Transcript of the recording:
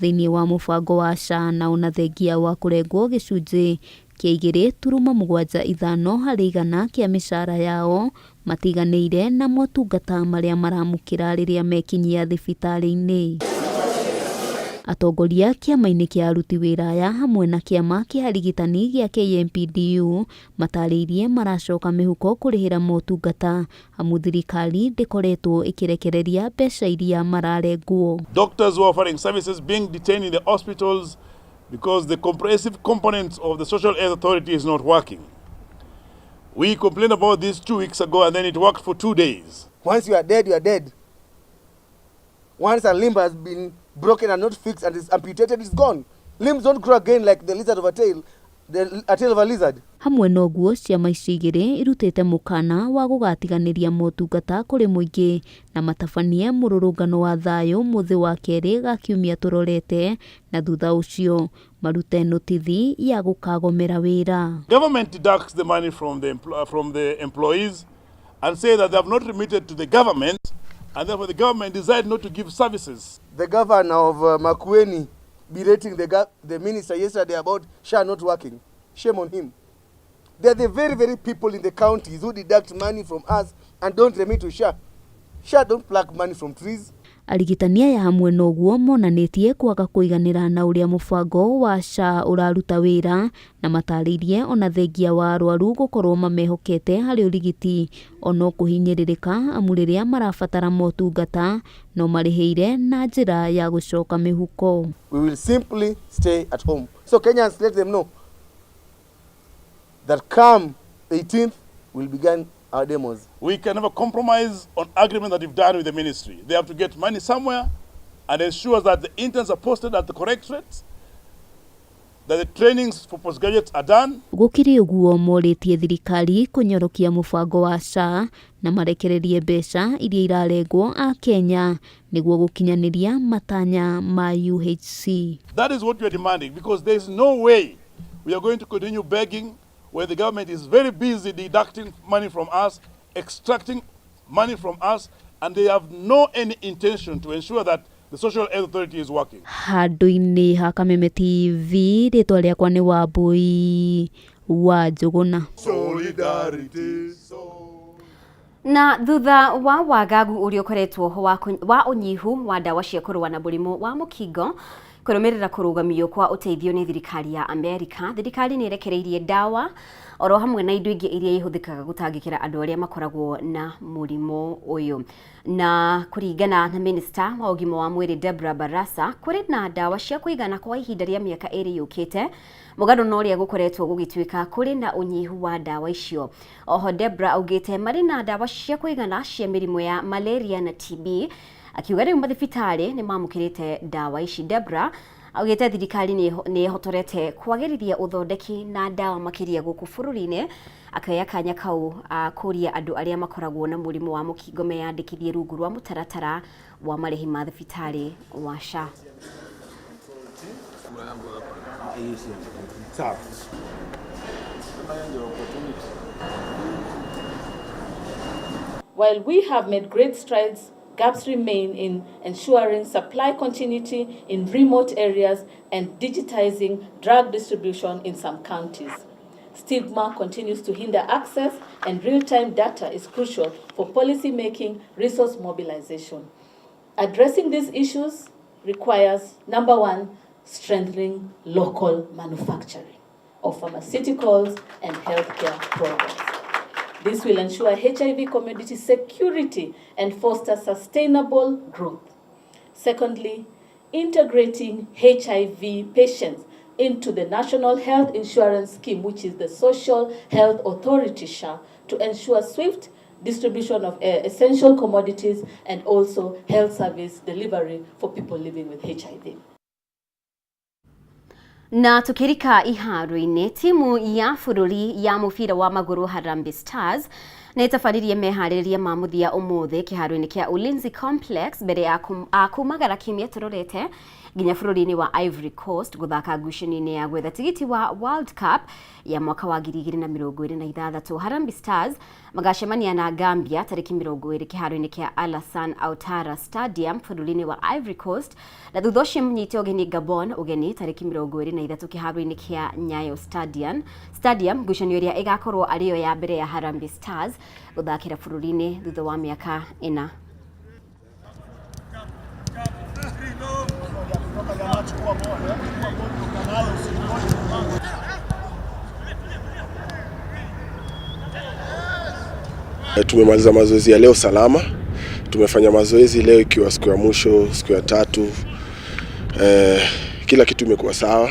thĩinĩ wa mũbango wa SHA na ona thengia wa kũrengwo gĩcunjĩ kĩa 2.75 harĩ igana kĩa mĩcara yao matiganĩire na motungata marĩa maramũkĩra rĩrĩa mekinyia thibitarĩ-inĩ. Atongoria kĩama-inĩ kĩa aruti wĩra aya hamwe na kĩama kĩa arigitani gĩa KMPDU matarĩirie maracoka mĩhuko kũrĩhĩra motungata amu thirikari ndĩkoretwo ĩkĩrekereria mbeca iria mararengwo. Doctors who are offering services being detained in the hospitals because the comprehensive component of the Social Health Authority is not working. We complained about this 2 weeks ago and then it worked for 2 days. Once you are dead, you are dead. Once a limb has been broken and not fixed and is amputated, it's gone. Limbs don't grow again like the lizard of a tail, a tail of a lizard. Hamwe noguo ciama ici igĩrĩ irutĩte mũkana wa gũgatiganĩria motungata kũrĩ mũingĩ na matabania mũrũrũngano wa thayũ mũthĩ wa kerĩ ga kiumia tũrorete na thutha ũcio marute notithi ya gũkagomera wĩra. Government deducts the money from the employees and say that they have not remitted to the government and therefore the government decided not to give services. The governor of Makueni berating the minister yesterday about SHA not working. Shame on him. They're the very, very people in the counties who deduct money from us and don't remit to SHA. SHA don't pluck money from trees. Arigitani aya hamwe noguo monanĩtie kwaga kũiganĩra na ũrĩa mũbango wa SHA ũraruta wĩra na matarĩirie ona thengia wa arwaru gũkorwo mamehokete harĩ ũrigiti ono kũhinyĩrĩrĩka amu rĩrĩa marabatara motungata no marĩhĩire na njĩra ya gũcoka mĩhuko. We will simply stay at home. So Kenyans, let them know that come 18th we'll begin our demos. We can never compromise on agreement that we've done with the ministry. They have to get money somewhere and ensure that the interns are posted at the correct rates, that the trainings for postgraduates are done. Gũkĩrĩ ũguo morĩtie thirikari kũnyorokia mũbango wa SHA na marekererie mbeca iria irarengwo a Kenya nĩguo gũkinyanĩria matanya ma UHC. That is what we are demanding because there is no way we are going to continue begging where the government is very busy deducting money from us, extracting money from us, and they have no any intention to ensure that the Social Health Authority is working. Handũ-inĩ ha Kameme TV, rĩtwa rĩakwa nĩ Wambui wa Njũgũna. Solidarity. Na thutha wa wagagu ũrĩa ũkoretwo wa ũnyihu wa ndawa cia kũrũa na mũrimũ wa mũkingo kũrũmĩrĩra kũrũgamio kwa ũteithio nĩ thirikari ya Amerika, thirikari nĩ ĩrekereirie ndawa oro hamwe na indo ingĩ iria ihũthĩkaga gũtangĩkĩra andũ arĩa makoragwo na mũrimũ ũyũ. Na kũringana na Minister wa ũgima wa mwĩrĩ Deborah Barasa, kũrĩ na ndawa cia kũigana kwa ihinda rĩa mĩaka ĩrĩ yũkĩte mũgarũ na ũrĩa gũkoretwo gũgĩtuĩka kũrĩ na ũnyihu wa ndawa icio. Oho Deborah augĩte marĩ na ndawa cia kũigana cia mĩrimũ ya malaria na TB, akiuga rĩu mathibitarĩ nĩ mamũkĩrĩte ndawa ici. Deborah augĩte thirikari nĩ ĩhotorete kwagĩrithia ũthondeki na ndawa makĩria gũkũ bũrũri-inĩ, akĩoya kanya kau kũria andũ arĩa makoragwo na mũrimũ wa mũkingo meyandĩkithie rungu rwa mũtaratara wa marĩhi ma thibitarĩ wa SHA. While we have made great strides, gaps remain in ensuring supply continuity in remote areas and digitizing drug distribution in some counties. Stigma continues to hinder access, and real-time data is crucial for policy making, resource mobilization. Addressing these issues requires, number one, strengthening local manufacturing of pharmaceuticals and healthcare programs. This will ensure HIV community security and foster sustainable growth. Secondly, integrating HIV patients into the National Health Insurance Scheme, which is the Social Health Authority SHA, to ensure swift distribution of essential commodities and also health service delivery for people living with HIV. Na tukirika iharu-inĩ, timu ya bũrũri ya mũbira wa magũrũ Harambee Stars nĩ ĩtabanirie meharĩrĩria ma mũthia ũmũthĩ kĩharo-inĩ kĩa Ulinzi Complex mbere ya kumagara kiumia tũrorete nginya bũrũri-inĩ wa Ivory Coast gũthaka ngucanio-inĩ ya gwetha tigiti wa World Cup ya mwaka wa 2026. Harambee Stars magacemania na Gambia tarĩki 20 kĩharo-inĩ kĩa Alassane Ouattara Stadium bũrũri-inĩ wa Ivory Coast, na thutha ũcio mũnyite ũgeni Gabon ũgeni tarĩki 23 kĩharo-inĩ kĩa Nyayo Stadium, ngucanio ĩrĩa ĩgakorwo arĩyo ya mbere ya Harambee Stars gũthakĩra bũrũri-inĩ thutha wa mĩaka 4. Tumemaliza mazoezi ya leo salama. Tumefanya mazoezi leo ikiwa siku ya mwisho, siku ya 3. Kila kitu imekuwa sawa.